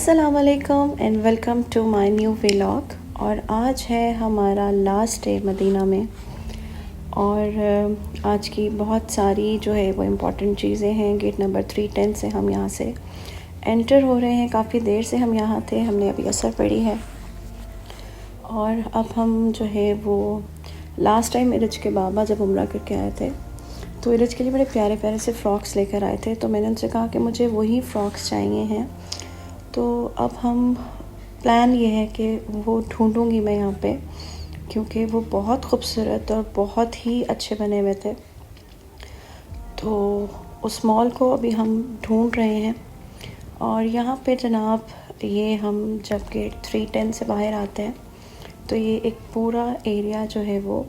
अस्सलाम वालेकुम and welcome to my new vlog. और आज है हमारा लास्ट डे मदीना में। और आज की बहुत सारी जो है वो इम्पॉर्टेंट चीज़ें हैं। गेट नंबर 310 से हम यहाँ से एंटर हो रहे हैं। काफ़ी देर से हम यहाँ थे, हमने अभी असर पड़ी है। और अब हम जो है वो लास्ट टाइम इरज के बाबा जब उम्रा करके आए थे तो इरज के लिए बड़े प्यारे प्यारे से फ़्रॉक्स लेकर आए थे। तो मैंने उनसे कहा कि मुझे वही फ़्रॉक्स चाहिए हैं। तो अब हम प्लान ये है कि वो ढूंढूंगी मैं यहाँ पे, क्योंकि वो बहुत खूबसूरत और बहुत ही अच्छे बने हुए थे। तो उस मॉल को अभी हम ढूंढ रहे हैं। और यहाँ पे जनाब ये हम जब गेट 310 से बाहर आते हैं तो ये एक पूरा एरिया जो है वो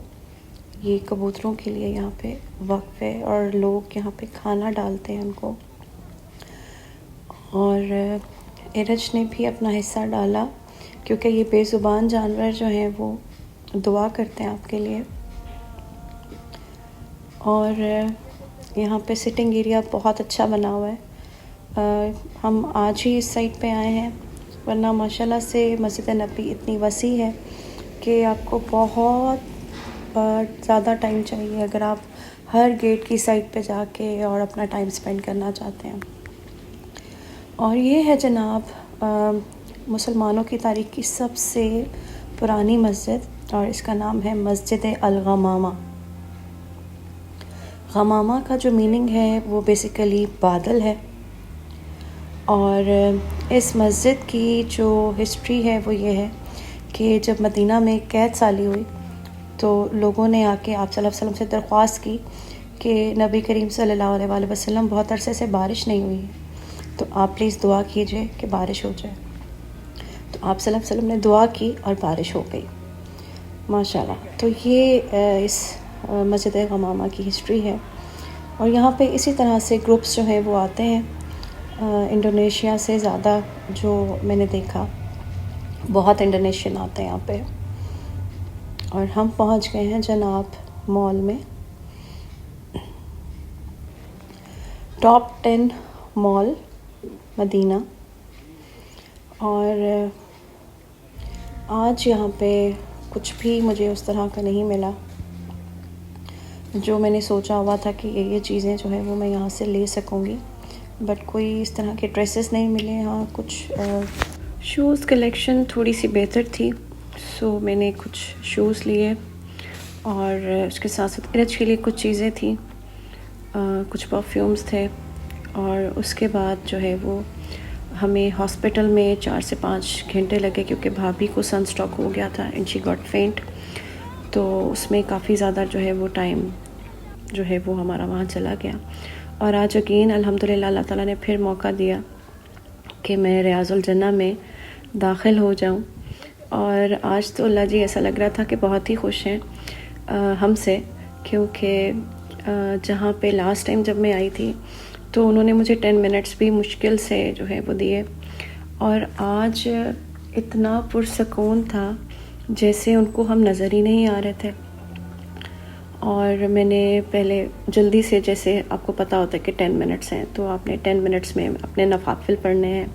ये कबूतरों के लिए यहाँ पे वक्फ है। और लोग यहाँ पे खाना डालते हैं उनको। और इरज ने भी अपना हिस्सा डाला, क्योंकि ये बेज़ुबान जानवर जो हैं वो दुआ करते हैं आपके लिए। और यहाँ पे सिटिंग एरिया बहुत अच्छा बना हुआ है। हम आज ही इस साइड पे आए हैं, वरना माशाल्लाह से मस्जिद नबी इतनी वसी है कि आपको बहुत ज़्यादा टाइम चाहिए अगर आप हर गेट की साइड पे जाके और अपना टाइम स्पेंड करना चाहते हैं। और ये है जनाब मुसलमानों की तारीख़ की सबसे पुरानी मस्जिद, और इसका नाम है मस्जिद अल-गमामा। गमामा का जो मीनिंग है वो बेसिकली बादल है। और इस मस्जिद की जो हिस्ट्री है वो ये है कि जब मदीना में कैद साली हुई तो लोगों ने आके आप सल्लल्लाहु अलैहि वसल्लम से दरख्वास्त की कि नबी करीम सल्लल्लाहु अलैहि वसल्लम बहुत अरसे से बारिश नहीं हुई है, तो आप प्लीज़ दुआ कीजिए कि बारिश हो जाए। तो आप सल्लल्लाहु अलैहि वसल्लम ने दुआ की और बारिश हो गई माशाल्लाह। तो ये इस मस्जिद गमामा की हिस्ट्री है। और यहाँ पे इसी तरह से ग्रुप्स जो हैं वो आते हैं। इंडोनेशिया से ज़्यादा जो मैंने देखा, बहुत इंडोनेशियन आते हैं यहाँ पे। और हम पहुँच गए हैं जनाब मॉल में। Top 10 mall Medina. और आज यहाँ पे कुछ भी मुझे उस तरह का नहीं मिला जो मैंने सोचा हुआ था कि ये चीज़ें जो है वो मैं यहाँ से ले सकूँगी। बट कोई इस तरह के ड्रेसेस नहीं मिले। हाँ, कुछ शूज़ कलेक्शन थोड़ी सी बेहतर थी, सो मैंने कुछ शूज़ लिए। और उसके साथ साथ इरज के लिए कुछ चीज़ें थी, कुछ परफ्यूम्स थे। और उसके बाद जो है वो हमें हॉस्पिटल में 4 से 5 घंटे लगे, क्योंकि भाभी को सनस्ट्रोक हो गया था एंड शी गॉट फेंट। तो उसमें काफ़ी ज़्यादा जो है वो टाइम जो है वो हमारा वहाँ चला गया। और आज अगेन अल्हम्दुलिल्लाह अल्लाह ताला ने फिर मौका दिया कि मैं रियाज़ुल जन्ना में दाखिल हो जाऊँ। और आज तो अल्लाह जी ऐसा लग रहा था कि बहुत ही खुश हैं हमसे, क्योंकि जहाँ पे लास्ट टाइम जब मैं आई थी तो उन्होंने मुझे 10 मिनट्स भी मुश्किल से जो है वो दिए। और आज इतना पुरसकून था जैसे उनको हम नज़र ही नहीं आ रहे थे। और मैंने पहले जल्दी से, जैसे आपको पता होता है कि 10 मिनट्स हैं तो आपने 10 मिनट्स में अपने नवाफिल पढ़ने हैं,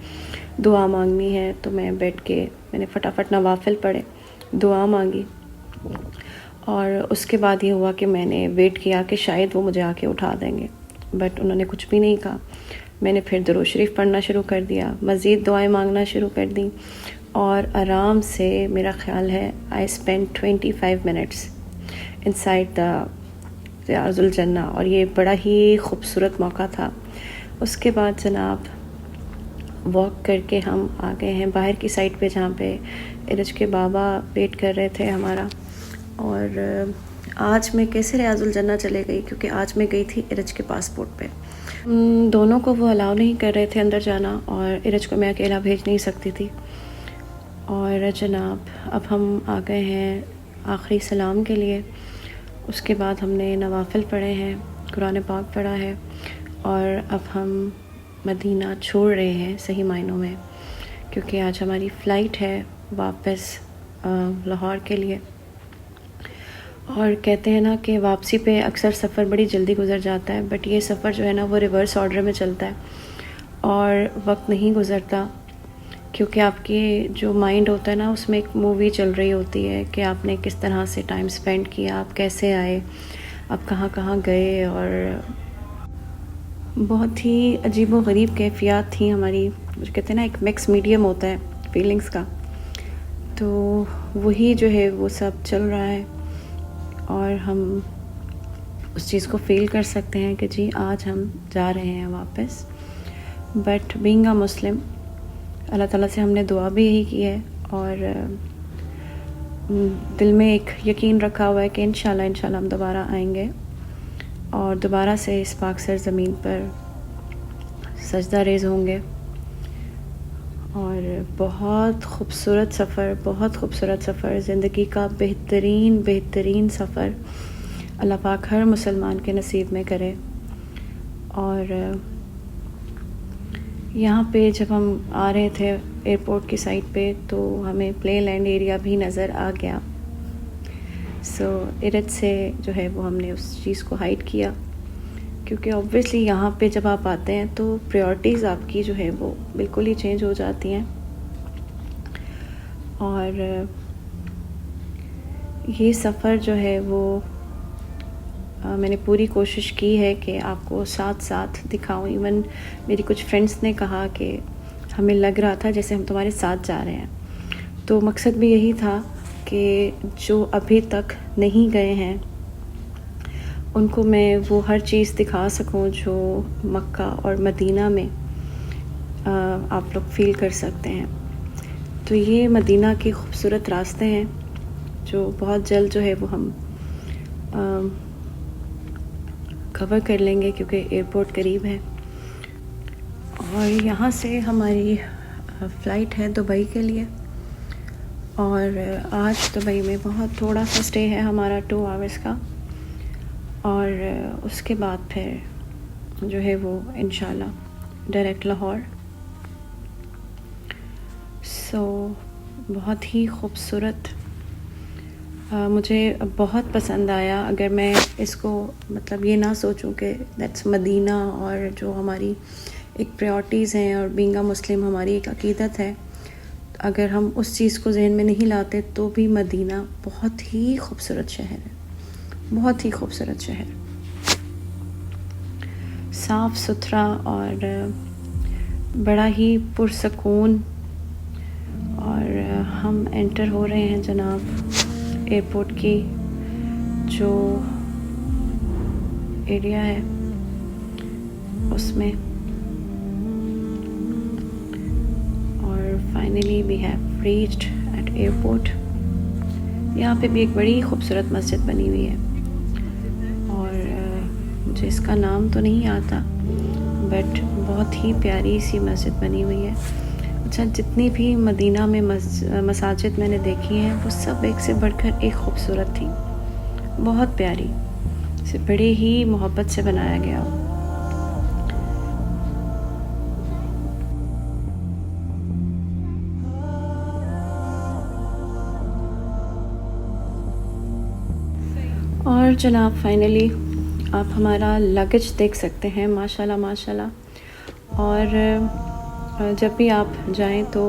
दुआ मांगनी है। तो मैं बैठ के मैंने फटाफट नवाफिल पढ़े, दुआ मांगी। और उसके बाद ये हुआ कि मैंने वेट किया कि शायद वो मुझे आके उठा देंगे, बट उन्होंने कुछ भी नहीं कहा। मैंने फिर दुरूद शरीफ पढ़ना शुरू कर दिया, मज़ीद दुआएं मांगना शुरू कर दी। और आराम से मेरा ख़्याल है I spend 25 minutes inside the Riazul जन्ना। और ये बड़ा ही खूबसूरत मौका था। उसके बाद जनाब वॉक करके हम आ गए हैं बाहर की साइड पे, जहाँ पे इरज के बाबा वेट कर रहे थे हमारा। और आज मैं कैसे रियाज़ुल जन्ना चले गई, क्योंकि आज मैं गई थी इरज के पासपोर्ट पे। दोनों को वो अलाउ नहीं कर रहे थे अंदर जाना, और इरज को मैं अकेला भेज नहीं सकती थी। और जनाब अब हम आ गए हैं आखिरी सलाम के लिए। उसके बाद हमने नवाफिल पढ़े हैं, कुरान पाक पढ़ा है। और अब हम मदीना छोड़ रहे हैं सही मायनों में, क्योंकि आज हमारी फ़्लाइट है वापस लाहौर के लिए। और कहते हैं ना कि वापसी पे अक्सर सफ़र बड़ी जल्दी गुजर जाता है, बट ये सफ़र जो है ना वो रिवर्स ऑर्डर में चलता है और वक्त नहीं गुजरता क्योंकि आपके जो माइंड होता है ना, उसमें एक मूवी चल रही होती है कि आपने किस तरह से टाइम स्पेंड किया, आप कैसे आए, आप कहाँ कहाँ गए। और बहुत ही अजीबो-गरीब कैफ़ियत थी हमारी। जो कहते हैं ना, एक मिक्स मीडियम होता है फीलिंग्स का, तो वही जो है वो सब चल रहा है। और हम उस चीज़ को फ़ील कर सकते हैं कि जी आज हम जा रहे हैं वापस। बट बीइंग अ मुस्लिम, अल्लाह ताला से हमने दुआ भी यही की है और दिल में एक यकीन रखा हुआ है कि इंशाल्लाह हम दोबारा आएंगे और दोबारा से इस पाक सरज़मीन पर सजदा रेज़ होंगे। और बहुत खूबसूरत सफ़र, ज़िंदगी का बेहतरीन सफ़र अल्लाह पाक हर मुसलमान के नसीब में करे। और यहाँ पे जब हम आ रहे थे एयरपोर्ट की साइड पे, तो हमें प्ले लैंड एरिया भी नज़र आ गया। सो इरद से जो है वो हमने उस चीज़ को हाइड किया, क्योंकि ऑब्वियसली यहाँ पे जब आप आते हैं तो प्रायोरिटीज़ आपकी जो है वो बिल्कुल ही चेंज हो जाती हैं। और ये सफ़र जो है वो मैंने पूरी कोशिश की है कि आपको साथ साथ दिखाऊं। इवन मेरी कुछ फ्रेंड्स ने कहा कि हमें लग रहा था जैसे हम तुम्हारे साथ जा रहे हैं। तो मकसद भी यही था कि जो अभी तक नहीं गए हैं उनको मैं वो हर चीज़ दिखा सकूं जो मक्का और मदीना में आप लोग फ़ील कर सकते हैं। तो ये मदीना के खूबसूरत रास्ते हैं जो बहुत जल्द जो है वो हम कवर कर लेंगे, क्योंकि एयरपोर्ट करीब है। और यहाँ से हमारी फ़्लाइट है दुबई के लिए। और आज दुबई में बहुत थोड़ा सा स्टे है हमारा, 2 आवर्स का। और उसके बाद फिर जो है वो इंशाल्लाह डायरेक्ट लाहौर। सो बहुत ही खूबसूरत, मुझे बहुत पसंद आया। अगर मैं इसको मतलब ये ना सोचूं कि दैट्स मदीना और जो हमारी एक प्रायोरिटीज़ हैं और बीइंग अ मुस्लिम हमारी एक अकीदत है, अगर हम उस चीज़ को जहन में नहीं लाते तो भी मदीना बहुत ही खूबसूरत शहर है, बहुत ही खूबसूरत शहर, साफ़ सुथरा और बड़ा ही पुरसकून। और हम एंटर हो रहे हैं जनाब एयरपोर्ट की जो एरिया है उसमें। और finally we have reached at airport. यहाँ पे भी एक बड़ी खूबसूरत मस्जिद बनी हुई है और मुझे इसका नाम तो नहीं आता, बट बहुत ही प्यारी सी मस्जिद बनी हुई है। अच्छा, जितनी भी मदीना में मसाजिद मैंने देखी हैं वो सब एक से बढ़कर एक खूबसूरत थी, बहुत प्यारी, इसे बड़े ही मोहब्बत से बनाया गया। और जनाब फाइनली आप हमारा लगेज देख सकते हैं, माशाल्लाह माशाल्लाह। और जब भी आप जाएं तो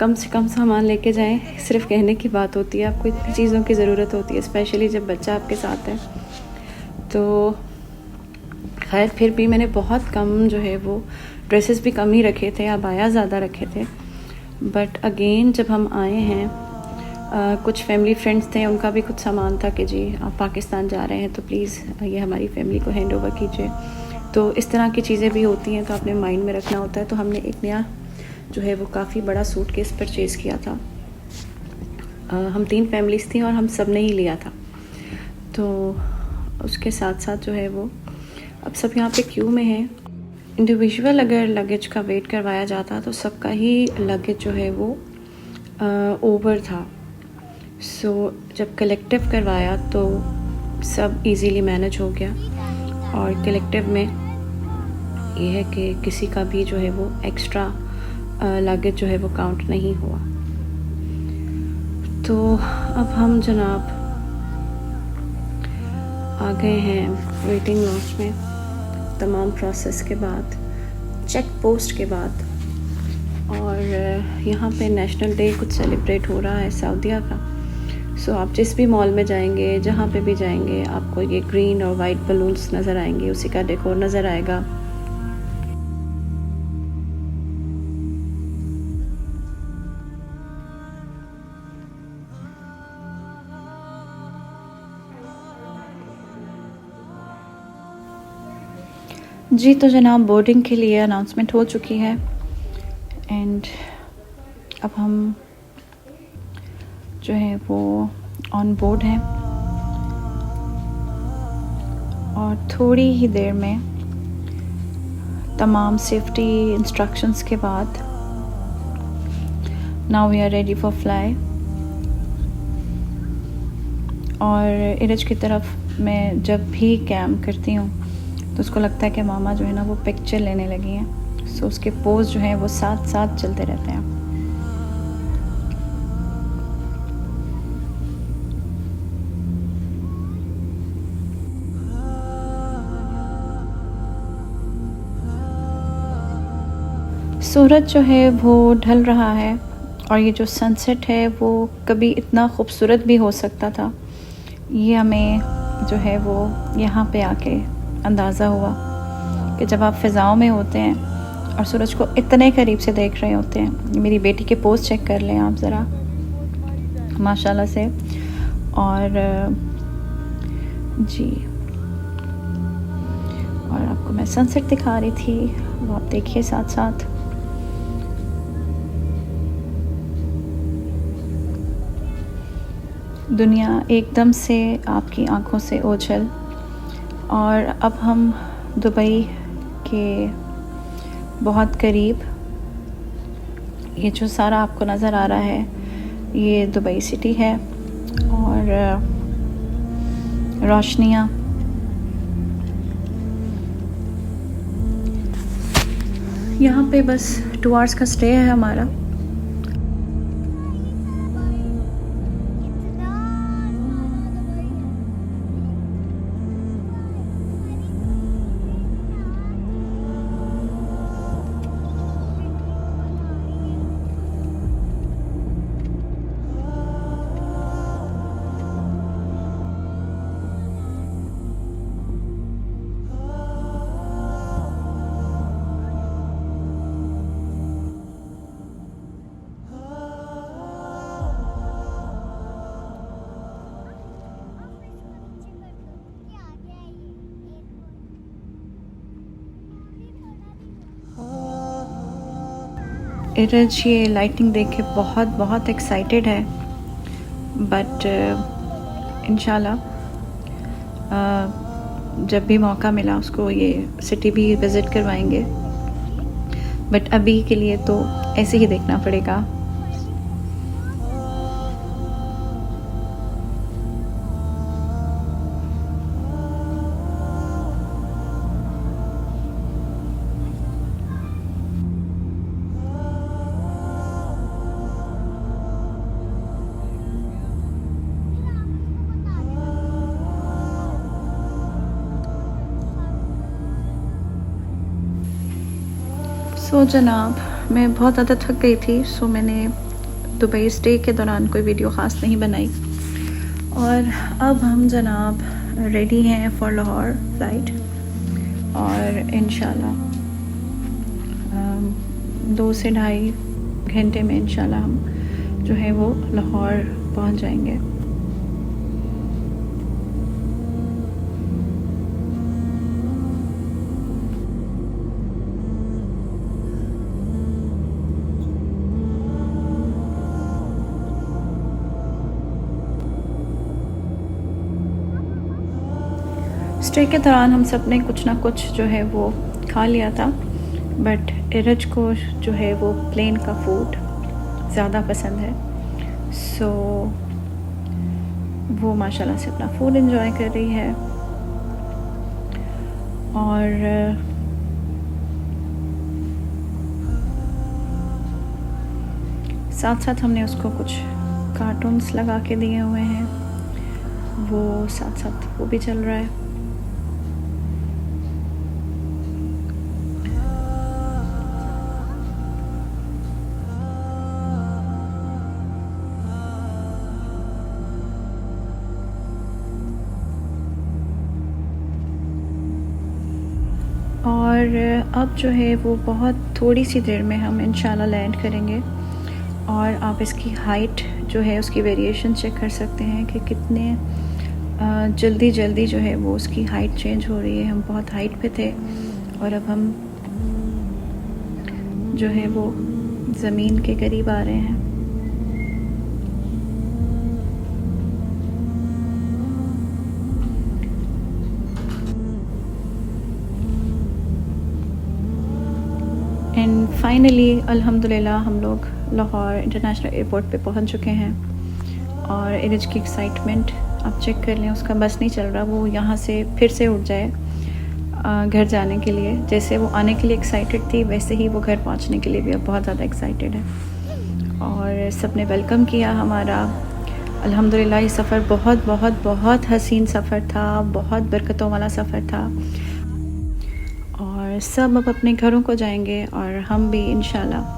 कम से कम सामान लेके जाएं। सिर्फ कहने की बात होती है, आपको इतनी चीज़ों की ज़रूरत होती है, स्पेशली जब बच्चा आपके साथ है। तो खैर फिर भी मैंने बहुत कम जो है वो ड्रेसेस भी कम ही रखे थे, अबाया ज़्यादा रखे थे। बट अगेन जब हम आए हैं, कुछ फैमिली फ्रेंड्स थे, उनका भी कुछ सामान था कि जी आप पाकिस्तान जा रहे हैं तो प्लीज़ ये हमारी फैमिली को हैंड ओवर कीजिए। तो इस तरह की चीज़ें भी होती हैं, तो आपने माइंड में रखना होता है। तो हमने एक नया जो है वो काफ़ी बड़ा सूटकेस परचेज़ किया था। हम 3 फैमिलीज़ थी और हम सब ने ही लिया था। तो उसके साथ साथ जो है वो अब सब यहाँ पे क्यू में हैं। इंडिविजुअल अगर लगेज का वेट करवाया जाता तो सबका ही लगेज जो है वो ओवर था। सो जब कलेक्टिव करवाया तो सब इजीली मैनेज हो गया। और कलेक्टिव में ये है कि किसी का भी जो है वो एक्स्ट्रा लगेज जो है वो काउंट नहीं हुआ। तो अब हम जनाब आ गए हैं वेटिंग लॉन्च में। तमाम प्रोसेस के बाद, चेक पोस्ट के बाद और यहाँ पे नेशनल डे कुछ सेलिब्रेट हो रहा है सऊदीया का। सो आप जिस भी मॉल में जाएंगे, जहाँ पे भी जाएंगे, आपको ये ग्रीन और वाइट बलून्स नज़र आएंगे, उसी का डेकोर नज़र आएगा। जी तो जनाब, बोर्डिंग के लिए अनाउंसमेंट हो चुकी है एंड अब हम जो है वो ऑन बोर्ड हैं और थोड़ी ही देर में तमाम सेफ्टी इंस्ट्रक्शंस के बाद now we are ready for fly. और इरज की तरफ मैं जब भी कैम करती हूँ तो उसको लगता है कि मामा जो है ना वो पिक्चर लेने लगी हैं। सो उसके पोज जो हैं वो साथ साथ चलते रहते हैं। सूरज जो है वो ढल रहा है और ये जो सनसेट है वो कभी इतना खूबसूरत भी हो सकता था, ये हमें जो है वो यहाँ पे आके अंदाज़ा हुआ कि जब आप फ़िज़ाओं में होते हैं और सूरज को इतने करीब से देख रहे होते हैं। मेरी बेटी के पोस्ट चेक कर लें आप ज़रा, माशाल्लाह से। और जी, और आपको मैं सनसेट दिखा रही थी, वो आप देखिए साथ साथ। दुनिया एकदम से आपकी आंखों से ओझल। और अब हम दुबई के बहुत करीब, ये जो सारा आपको नज़र आ रहा है ये दुबई सिटी है और रोशनियाँ यहाँ पे बस 2 आवर्स का स्टे है हमारा। इरज ये लाइटिंग देख के बहुत बहुत एक्साइटेड है, बट इंशाल्लाह जब भी मौका मिला उसको ये सिटी भी विज़िट करवाएंगे, बट अभी के लिए तो ऐसे ही देखना पड़ेगा। सो जनाब, मैं बहुत ज़्यादा थक गई थी, सो मैंने दुबई स्टे के दौरान कोई वीडियो ख़ास नहीं बनाई। और अब हम जनाब रेडी हैं फॉर लाहौर फ़्लाइट, और इंशाल्लाह 2 से ढाई घंटे में इंशाल्लाह हम जो है वो लाहौर पहुंच जाएंगे। स्टे के दौरान हम सब ने कुछ ना कुछ जो है वो खा लिया था, बट इरज को जो है वो प्लेन का फूड ज़्यादा पसंद है। सो वो माशाल्लाह से अपना फूड एंजॉय कर रही है। और साथ साथ हमने उसको कुछ कार्टून्स लगा के दिए हुए हैं, वो साथ साथ वो भी चल रहा है। और अब जो है वो बहुत थोड़ी सी देर में हम इंशाल्लाह लैंड करेंगे। और आप इसकी हाइट जो है उसकी वेरिएशन चेक कर सकते हैं कि कितने जल्दी जल्दी जो है वो उसकी हाइट चेंज हो रही है। हम बहुत हाइट पे थे और अब हम जो है वो ज़मीन के करीब आ रहे हैं। एंड फाइनली अल्हम्दुलिल्लाह हम लोग लाहौर इंटरनेशनल एयरपोर्ट पे पहुंच चुके हैं। और इरिज की एक्साइटमेंट आप चेक कर लें, उसका बस नहीं चल रहा, वो यहाँ से फिर से उठ जाए घर जाने के लिए। जैसे वो आने के लिए एक्साइटेड थी वैसे ही वो घर पहुँचने के लिए भी अब बहुत ज़्यादा एक्साइटेड है। और सब ने वेलकम किया हमारा। अल्हम्दुलिल्लाह ये सफ़र बहुत बहुत बहुत हसीन सफ़र था, बहुत बरकतों वाला सफ़र था। और सब अब अपने घरों को जाएंगे और हम भी इंशाल्लाह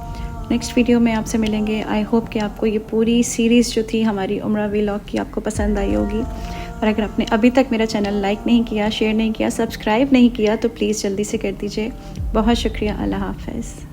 नेक्स्ट वीडियो में आपसे मिलेंगे। आई होप कि आपको ये पूरी सीरीज़ जो थी हमारी उम्रा व्लॉग की आपको पसंद आई होगी। और अगर आपने अभी तक मेरा चैनल लाइक नहीं किया, शेयर नहीं किया, सब्सक्राइब नहीं किया तो प्लीज़ जल्दी से कर दीजिए। बहुत शुक्रिया। अल्लाह हाफ़िज़।